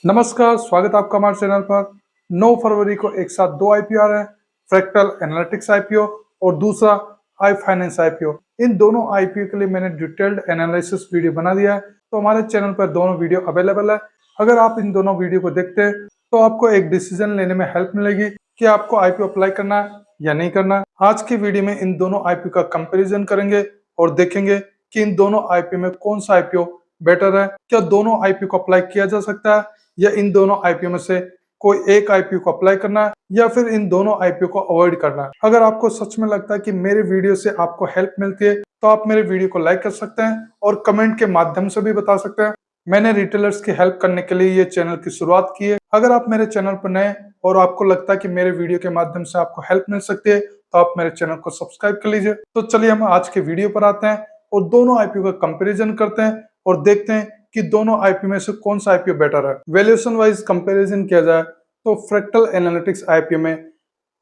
नमस्कार, स्वागत है आपका हमारे चैनल पर। 9 फरवरी को एक साथ दो आईपीओ आ रहे हैं, फ्रैक्टल एनालिटिक्स आईपीओ और दूसरा आई फाइनेंस आईपीओ। इन दोनों आईपीओ के लिए मैंने डिटेल्ड एनालिसिस वीडियो बना दिया है, तो हमारे चैनल पर दोनों वीडियो अवेलेबल है। अगर आप इन दोनों वीडियो को देखते हैं तो आपको एक डिसीजन लेने में हेल्प मिलेगी कि आपको आईपीओ अप्लाई करना है या नहीं करना है। आज की वीडियो में इन दोनों आईपीओ का कंपेरिजन करेंगे और देखेंगे कि इन दोनों आईपीओ में कौन सा आईपीओ बेटर है, क्या दोनों आईपीओ को अप्लाई किया जा सकता है या इन दोनों आईपीओ में से कोई एक आईपीओ को अप्लाई करना है या फिर इन दोनों आईपीओ को अवॉइड करना है। अगर आपको सच में लगता है कि मेरे वीडियो से आपको हेल्प मिलती है तो आप मेरे वीडियो को लाइक कर सकते हैं और कमेंट के माध्यम से भी बता सकते हैं। मैंने रिटेलर्स की हेल्प करने के लिए ये चैनल की शुरुआत की है। अगर आप मेरे चैनल पर नए और आपको लगता है कि मेरे वीडियो के माध्यम से आपको हेल्प मिल सकती है तो आप मेरे चैनल को सब्सक्राइब कर लीजिए। तो चलिए हम आज के वीडियो पर आते हैं और दोनों आईपीओ का कंपेरिजन करते हैं और देखते हैं कि दोनों आईपीओ में से कौन सा आईपीओ बेटर है। वैल्यूएशन वाइज कंपैरिजन किया जाए तो फ्रैक्टल एनालिटिक्स आईपीओ में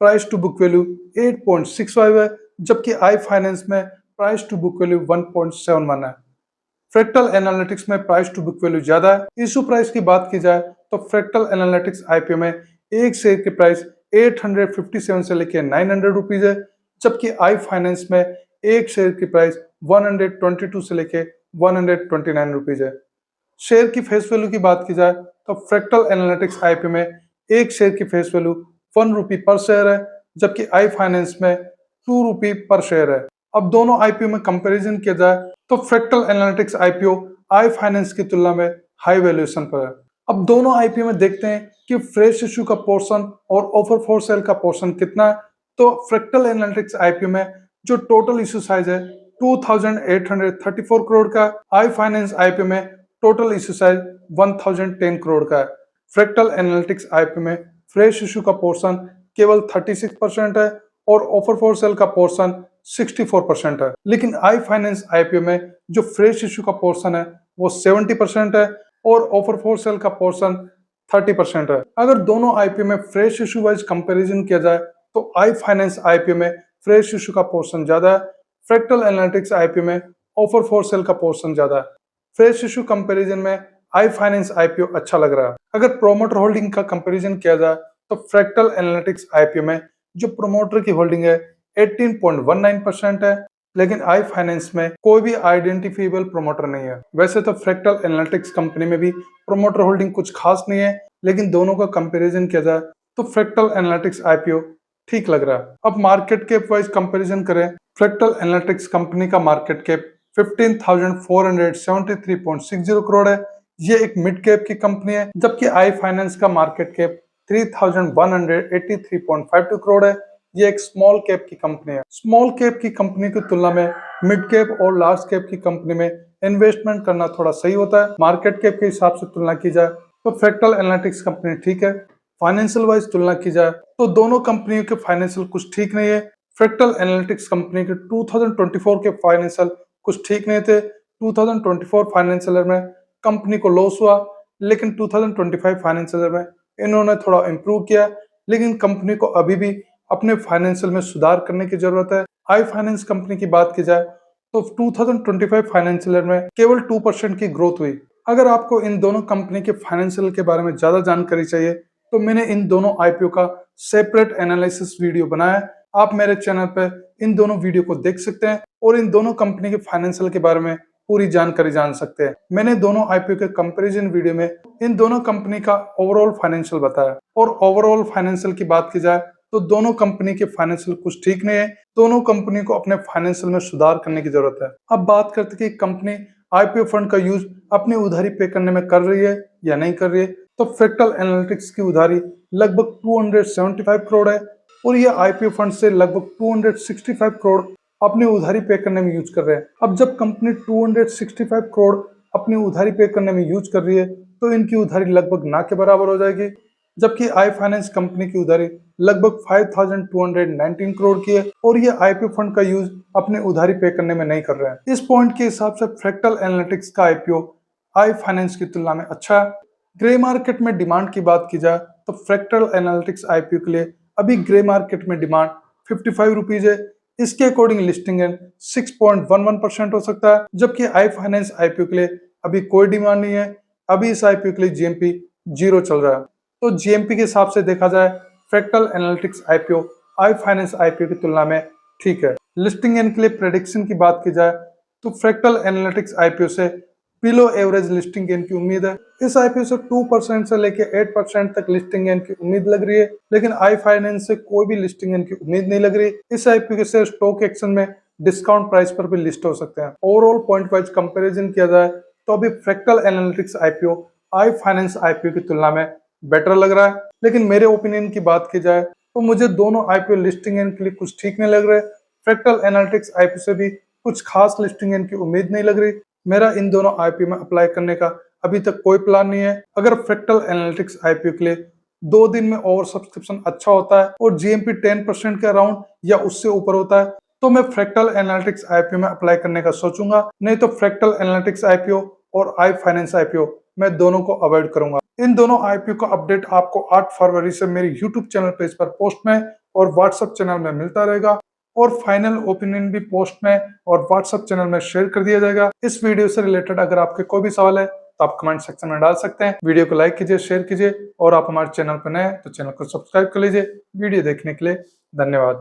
प्राइस टू बुक वैल्यू 8.65 है, जबकि आई फाइनेंस में प्राइस टू बुक वैल्यू 1.71 है। फ्रैक्टल एनालिटिक्स में प्राइस टू बुक वैल्यू ज्यादा है। इशू प्राइस की बात की जाए तो फ्रैक्टल एनालिटिक्स आईपीओ में एक शेयर की प्राइस 857 से लेकर 900 रुपीज है, जबकि आई फाइनेंस में एक शेयर की प्राइस 122 से लेकर 129 रुपीज है। शेयर की फेस वैल्यू की बात की जाए तो फ्रैक्टल एनालिटिक्स आईपीओ में एक शेयर की फेस वैल्यू 1 रुपी पर शेयर है, जबकि आई फाइनेंस में 2 रुपी पर शेयर है। अब दोनों आईपीओ में कंपैरिजन किया जाए तो fractal analytics IPO I finance की तुलना में हाई वैल्यूएशन पर है। अब दोनों आईपीओ में देखते हैं कि फ्रेश इशू का पोर्शन और ऑफर फॉर सेल का पोर्शन कितना है। तो फ्रैक्टल एनालिटिक्स आईपीओ में जो टोटल इशू साइज है 2834 करोड़ का, आई फाइनेंस आईपीओ में टोटल इशू साइज 1010 करोड़ का है। फ्रैक्टल एनालिटिक्स आईपीओ में फ्रेश इशू का पोर्शन केवल 36% है और ऑफर फॉर सेल का पोर्शन 64% है, लेकिन आई फाइनेंस आईपीओ में जो फ्रेश इशू का पोर्शन है वो 70% है और ऑफर फॉर सेल का पोर्शन 30% है। अगर दोनों आईपीओ में फ्रेश इशू वाइज कंपैरिजन किया जाए तो आई फाइनेंस आईपीओ में फ्रेश इशू का पोर्शन ज्यादा है, फ्रैक्टल एनालिटिक्स आईपीओ में ऑफर फॉर सेल का पोर्शन ज्यादा है। फ्रेश इशू कंपैरिजन में आई फाइनेंस आईपीओ अच्छा लग रहा है। अगर प्रोमोटर होल्डिंग का कंपैरिजन किया जाए तो फ्रैक्टल एनालिटिक्स आईपीओ में जो प्रोमोटर की होल्डिंग है 18.19% है, लेकिन आई फाइनेंस में कोई भी आइडेंटिफिएबल प्रोमोटर नहीं है। वैसे तो फ्रैक्टल एनालिटिक्स कंपनी में भी प्रोमोटर होल्डिंग कुछ खास नहीं है, लेकिन दोनों का कंपैरिजन किया जाए तो फ्रैक्टल एनालिटिक्स आईपीओ ठीक लग रहा है। अब मार्केट कैप वाइज कंपैरिजन करें, फ्रैक्टल एनालिटिक्स कंपनी का मार्केट कैप 15,473.60 करोड़ है। ये एक मिड कैप की कंपनी है, जबकि आई फाइनेंस का मार्केट कैप 3,183.52 करोड़ है। ये एक स्मॉल कैप की कंपनी है। स्मॉल कैप की कंपनी की तुलना में मिड कैप और लार्ज कैप की कंपनी में इन्वेस्टमेंट करना थोड़ा सही होता है। मार्केट कैप के हिसाब से तुलना की जाए तो फ्रैक्टल एनालिटिक्स कंपनी ठीक है। फाइनेंशियल वाइज तुलना की जाए तो दोनों कंपनियों के फाइनेंशियल कुछ ठीक नहीं है। फ्रैक्टल एनालिटिक्स कंपनी के 2024 के फाइनेंशियल कुछ ठीक नहीं थे। 2024 फाइनेंशियल में कंपनी को लॉस हुआ, लेकिन 2025 फाइनेंशियल में इन्होंने थोड़ा इम्प्रूव किया, लेकिन कंपनी को अभी भी अपने फाइनेंशियल में सुधार करने की जरूरत है। आई फाइनेंस कंपनी की बात की जाए तो 2025 फाइनेंशियल में केवल 2% की ग्रोथ हुई। अगर आपको इन दोनों कंपनी के फाइनेंशियल के बारे में ज्यादा जानकारी चाहिए तो मैंने इन दोनों आईपीओ का सेपरेट एनालिसिस वीडियो बनाया है। आप मेरे चैनल पर इन दोनों वीडियो को देख सकते हैं और इन दोनों कंपनी के फाइनेंशियल के बारे में पूरी जानकारी जान सकते हैं। मैंने दोनों आईपीओ के कंपैरिजन वीडियो में इन दोनों कंपनी का ओवरऑल फाइनेंशियल बताया। और ओवरऑल फाइनेंशियल की बात की जाए तो दोनों कंपनी के फाइनेंशियल कुछ ठीक नहीं है। दोनों कंपनी को अपने फाइनेंशियल में सुधार करने की जरूरत है। अब बात करते हैं कि कंपनी आईपीओ फंड का यूज अपनी उधारी पे करने में कर रही है या नहीं कर रही है। तो फ्रैक्टल एनालिटिक्स की उधारी लगभग 275 करोड़ है और ये आईपीओ फंड से लगभग 265 करोड़ अपनी उधारी पे करने में यूज कर रहे हैं। अब जब कंपनी 265 करोड़ अपनी उधारी पे करने में यूज कर रही है तो इनकी उधारी लगभग ना के बराबर हो जाएगी, जबकि आई फाइनेंस कंपनी की उधारी लगभग 5,219 करोड़ की है और ये आईपीओ फंड का यूज अपने उधारी पे करने में नहीं कर रहे हैं। इस पॉइंट के हिसाब से फ्रैक्टल एनालिटिक्स का आईपीओ आई फाइनेंस की तुलना में अच्छा है। ग्रे मार्केट में डिमांड की बात की जाए तो फ्रैक्टल एनालिटिक्स आईपीओ के लिए अभी ग्रे मार्केट में डिमांड 55 रुपीज है। इसके अकॉर्डिंग लिस्टिंग है 6.11% हो सकता है, जबकि आई फाइनेंस आईपीओ के लिए अभी कोई डिमांड नहीं है। अभी इस आईपीओ के लिए जीएमपी 0 चल रहा है। तो जीएमपी के हिसाब से देखा जाए fractal analytics IPO I finance IPO की तुलना में ठीक है। लिस्टिंग एंड के लिए प्रेडिक्शन की बात की जाए तो फ्रैक्टल एनालिटिक्स आईपीओ से बिलो एवरेज लिस्टिंग गेन की उम्मीद है। इस आईपीओ से 2% से लेकर 8% तक लिस्टिंग गेन की उम्मीद लग रही है, लेकिन आई फाइनेंस से कोई भी लिस्टिंग गेन की उम्मीद नहीं लग रही। इस आईपीओ के शेयर स्टॉक एक्सचेंज में डिस्काउंट प्राइस पर भी लिस्ट हो सकते हैं। ओवरऑल पॉइंट वाइज कंपैरिजन किया जाए तो अभी fractal analytics IPO I finance IPO की तुलना में बेटर लग रहा है। लेकिन मेरे ओपिनियन की बात की जाए तो मुझे दोनों आईपीओ लिस्टिंग गेन के लिए कुछ ठीक नहीं लग रहे। फ्रैक्टल एनालिटिक्स आईपीओ से भी कुछ खास लिस्टिंग गेन की उम्मीद नहीं लग रही। मेरा इन दोनों आईपीओ में अप्लाई करने का अभी तक कोई प्लान नहीं है। अगर फ्रैक्टल एनालिटिक्स आईपीओ के लिए 2 दिन में ओवर सब्सक्रिप्शन अच्छा होता है और जीएमपी 10% के अराउंड या उससे ऊपर होता है तो मैं फ्रैक्टल एनालिटिक्स आईपीओ में अप्लाई करने का सोचूंगा। नहीं तो फ्रैक्टल एनालिटिक्स आईपीओ और आई फाइनेंस आईपीओ मैं दोनों को अवॉइड करूंगा। इन दोनों आईपीओ का अपडेट आपको 8 फरवरी से मेरे यूट्यूब चैनल पेज पर पोस्ट में और व्हाट्सएप चैनल में मिलता रहेगा और फाइनल ओपिनियन भी पोस्ट में और व्हाट्सएप चैनल में शेयर कर दिया जाएगा। इस वीडियो से रिलेटेड अगर आपके कोई भी सवाल है तो आप कमेंट सेक्शन में डाल सकते हैं। वीडियो को लाइक कीजिए, शेयर कीजिए और आप हमारे चैनल पर नए हैं तो चैनल को सब्सक्राइब कर लीजिए। वीडियो देखने के लिए धन्यवाद।